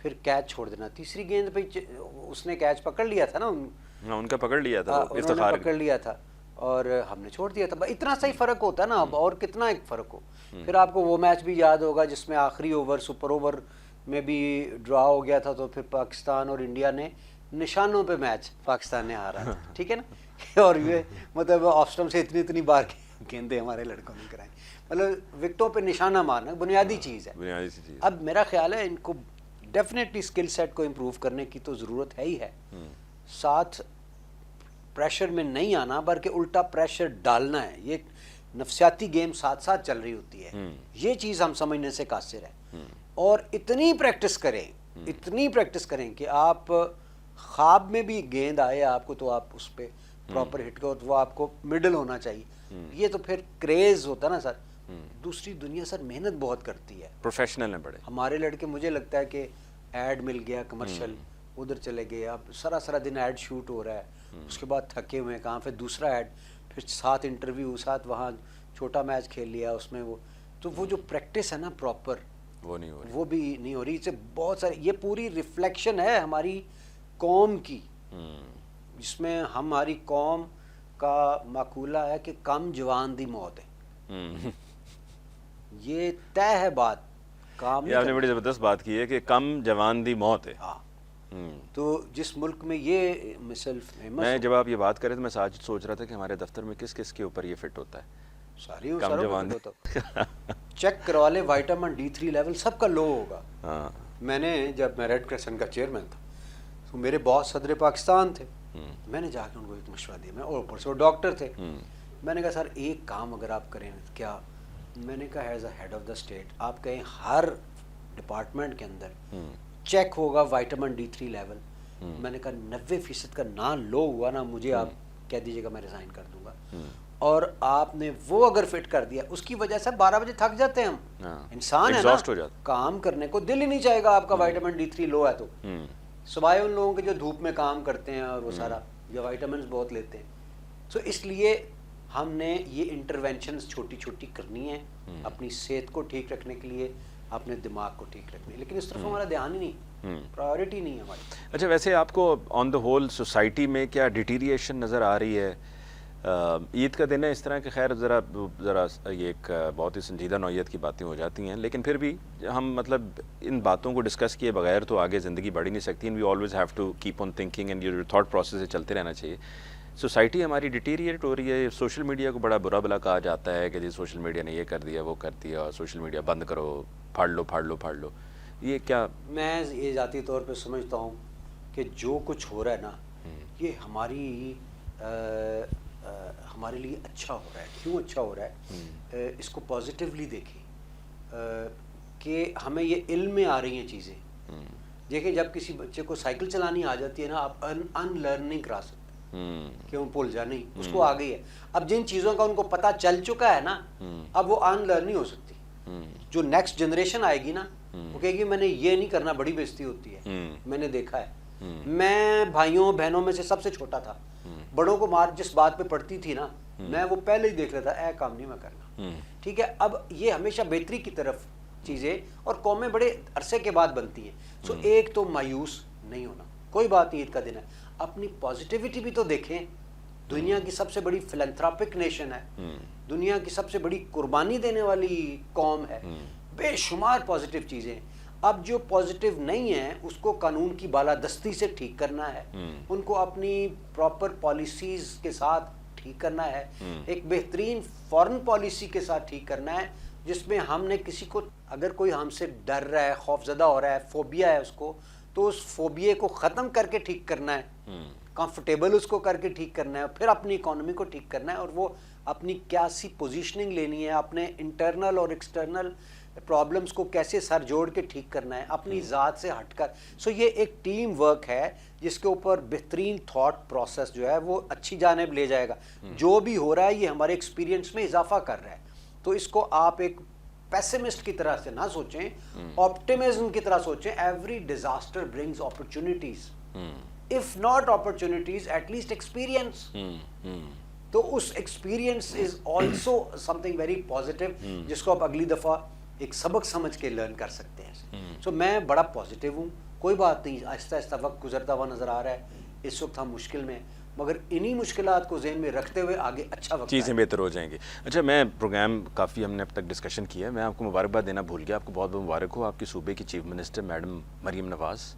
پھر کیچ چھوڑ دینا. تیسری گیند پہ اس نے کیچ پکڑ لیا تھا نا, ان کا پکڑ لیا تھا, انہوں نے پکڑ لیا تھا اور ہم نے چھوڑ دیا تھا. اتنا سا ہی فرق ہوتا ہے نا اب, اور کتنا ایک فرق ہو. پھر آپ کو وہ میچ بھی یاد ہوگا جس میں آخری اوور سپر اوور میں بھی ڈرا ہو گیا تھا, تو پھر پاکستان اور انڈیا نے نشانوں پہ میچ پاکستان نے ہارا تھا, ٹھیک ہے نا. اور یہ مطلب آف اسٹمپ سے اتنی بار گیندیں ہمارے لڑکوں نے کرائی, مطلب وکٹوں پہ نشانہ مارنا بنیادی چیز ہے. اب میرا خیال ہے ان کو ڈیفینیٹلی اسکل سیٹ کو امپروو کرنے کی تو ضرورت ہے ہی ہے, ساتھ پریشر میں نہیں آنا بلکہ الٹا پریشر ڈالنا ہے. یہ نفسیاتی گیم ساتھ ساتھ چل رہی ہوتی ہے, یہ چیز ہم سمجھنے سے قاصر ہے. اور اتنی پریکٹس کریں کہ آپ خواب میں بھی گیند آئے آپ کو تو آپ اس پہ پراپر ہٹ کرو, تو وہ آپ کو مڈل ہونا چاہیے. یہ تو پھر کریز ہوتا نا سر. دوسری دنیا سر محنت بہت کرتی ہے, پروفیشنل ہیں بڑے. ہمارے لڑکے مجھے لگتا ہے کہ ایڈ مل گیا کمرشل, ادھر چلے گئے, اب سارا دن ایڈ شوٹ ہو رہا ہے, اس کے بعد تھکے ہوئے ہیں کہاں, پھر دوسرا ایڈ, پھر ساتھ انٹرویو, ساتھ وہاں چھوٹا میچ کھیل لیا اس میں. وہ تو وہ جو پریکٹس ہے نا پراپر, وہ بھی نہیں ہو رہی. اس سے بہت سارے, یہ پوری ریفلیکشن ہے ہماری قوم کی, جس میں ہماری قوم کا مقولہ ہے کہ کم جوان دی موت ہے. یہ طے ہے بات, کام یہ آپ نے بڑی زبردست بات کی ہے کہ کم جوان دی موت ہے. ہاں, تو جس ملک میں یہ مثل فیمس, میں جب آپ یہ بات کرے تو میں ساتھ سوچ رہا تھا کہ ہمارے دفتر میں کس کے اوپر یہ فٹ ہوتا ہے. ساری چیک کروا لے, وائٹامن D3 لیول سب کا لو ہوگا. میں نے جب میں ریڈ کریسنٹ کا چیئرمین تھا تو میرے باس صدر پاکستان تھے, میں نے جا کے ان کو ایک مشورہ دیا, میں اور اوپر سے وہ ڈاکٹر تھے. میں نے کہا سر ایک کام اگر آپ کریں, کیا, میں نے کہا as a head of the state آپ کہیں ہر ڈپارٹمنٹ کے اندر چیک ہوگا وائٹامن D3 لیول. میں نے کہا 90% کا نہ لو ہوا نا, مجھے آپ کہہ دیجیے گا میں ریزائن کر دوں گا. اور آپ نے وہ اگر فٹ کر دیا, اس کی وجہ سے 12 بجے تھک جاتے ہیں ہم, انسان ہے نا, کام کرنے کو دل ہی نہیں چاہے گا آپ کا وائٹامن D3 لو ہے تو. سوائے ان لوگوں کے جو دھوپ میں کام کرتے ہیں اور وہ سارا جو وائٹامنس بہت لیتے ہیں. تو اس لیے ہم نے یہ انٹرونشنز چھوٹی چھوٹی کرنی ہے اپنی صحت کو ٹھیک رکھنے کے لیے, اپنے دماغ کو ٹھیک رکھنے, لیکن اس طرف ہمارا دھیان ہی نہیں, پرائیورٹی نہیں ہے ہماری. اچھا, ویسے آپ کو آن دا ہول سوسائٹی میں کیا ڈیٹیریشن نظر آ رہی ہے؟ عید کا دن ہے اس طرح کہ خیر ذرا یہ ایک بہت ہی سنجیدہ نوعیت کی باتیں ہو جاتی ہیں, لیکن پھر بھی ہم مطلب ان باتوں کو ڈسکس کیے بغیر تو آگے زندگی بڑھ ہی نہیں سکتی. We always have to keep on thinking and your thought process سے چلتے رہنا چاہیے. سوسائٹی ہماری ڈیٹیریٹ ہو رہی ہے. سوشل میڈیا کو بڑا برا بلا کہا جاتا ہے کہ جی سوشل میڈیا نے یہ کر دیا وہ کر دیا, سوشل میڈیا بند کرو, پھاڑ لو. یہ کیا, میں یہ ذاتی طور پہ سمجھتا ہوں کہ جو کچھ ہو رہا ہے نا, یہ ہمارے لیے اچھا ہو رہا ہے. کیوں اچھا ہو رہا ہے, اس کو پازیٹیولی دیکھیں کہ ہمیں یہ علم میں آ رہی ہیں چیزیں. دیکھیں جب کسی بچے کو سائیکل چلانی آ جاتی ہے نا, آپ ان لرننگ کرا سکتے ہیں کہ وہ بھول جا نہیں, اس کو آ گئی ہے. اب جن چیزوں کا ان کو پتہ چل چکا ہے نا, اب وہ ان لرن نہیں ہو سکتی. جو نیکسٹ جنریشن آئے گی نا, وہ کہے گی میں نے یہ نہیں کرنا, بڑی بےزتی ہوتی ہے, میں نے دیکھا ہے. میں بھائیوں بہنوں میں سے سب سے چھوٹا تھا, بڑوں کو مار جس بات پہ پڑتی تھی نا, میں وہ پہلے ہی دیکھ لیتا, اے کام نہیں میں کرنا, ٹھیک ہے. اب یہ ہمیشہ بہتری کی طرف چیزیں اور قومیں بڑے عرصے کے بعد بنتی ہیں. سو ایک تو مایوس نہیں ہونا, کوئی بات نہیں, عید کا دن ہے, اپنی پازیٹیوٹی بھی تو دیکھیں. دنیا کی سب سے بڑی فلنتھراپک نیشن ہے, دنیا کی سب سے بڑی قربانی دینے والی قوم ہے, بے شمار پازیٹیو چیزیں. اب جو پازیٹیو نہیں ہیں اس کو قانون کی بالادستی سے ٹھیک کرنا ہے, ان کو اپنی پراپر پالیسیز کے ساتھ ٹھیک کرنا ہے, ایک بہترین فارن پالیسی کے ساتھ ٹھیک کرنا ہے, جس میں ہم نے کسی کو, اگر کوئی ہم سے ڈر رہا ہے, خوف زدہ ہو رہا ہے, فوبیا ہے اس کو, تو اس فوبیا کو ختم کر کے ٹھیک کرنا ہے, کمفرٹیبل اس کو کر کے ٹھیک کرنا ہے, پھر اپنی اکانومی کو ٹھیک کرنا ہے, اور وہ اپنی کیا سی پوزیشننگ لینی ہے, اپنے انٹرنل اور ایکسٹرنل پرابلمس کو کیسے سر جوڑ کے ٹھیک کرنا ہے اپنی ذات سے ہٹ کر. سو یہ ایک ٹیم ورک ہے جس کے اوپر بہترین تھاٹ پروسیس جو ہے وہ اچھی جانب لے جائے گا. جو بھی ہو رہا ہے یہ ہمارے ایکسپیرینس میں اضافہ کر رہا ہے, تو اس کو آپ ایک پیسمسٹ کی طرح سے نہ سوچیں, آپٹیمزم کی طرح سوچیں. Every disaster brings opportunities, if not opportunities at least experience. تو اس experience is also something very positive, جس کو آپ اگلی دفعہ ایک سبق سمجھ کے لرن کر سکتے ہیں. سو میں بڑا پازیٹیو ہوں, کوئی بات نہیں, آہستہ آہستہ وقت گزرتا ہوا نظر آ رہا ہے, اس وقت ہم مشکل میں, مگر انہی مشکلات کو ذہن میں رکھتے ہوئے آگے اچھا وقت چیزیں بہتر ہو جائیں گی. اچھا, میں پروگرام کافی ہم نے اب تک ڈسکشن کیا ہے, میں آپ کو مبارکباد دینا بھول گیا. آپ کو بہت بہت مبارک ہو, آپ کے صوبے کی chief minister madam Maryam Nawaz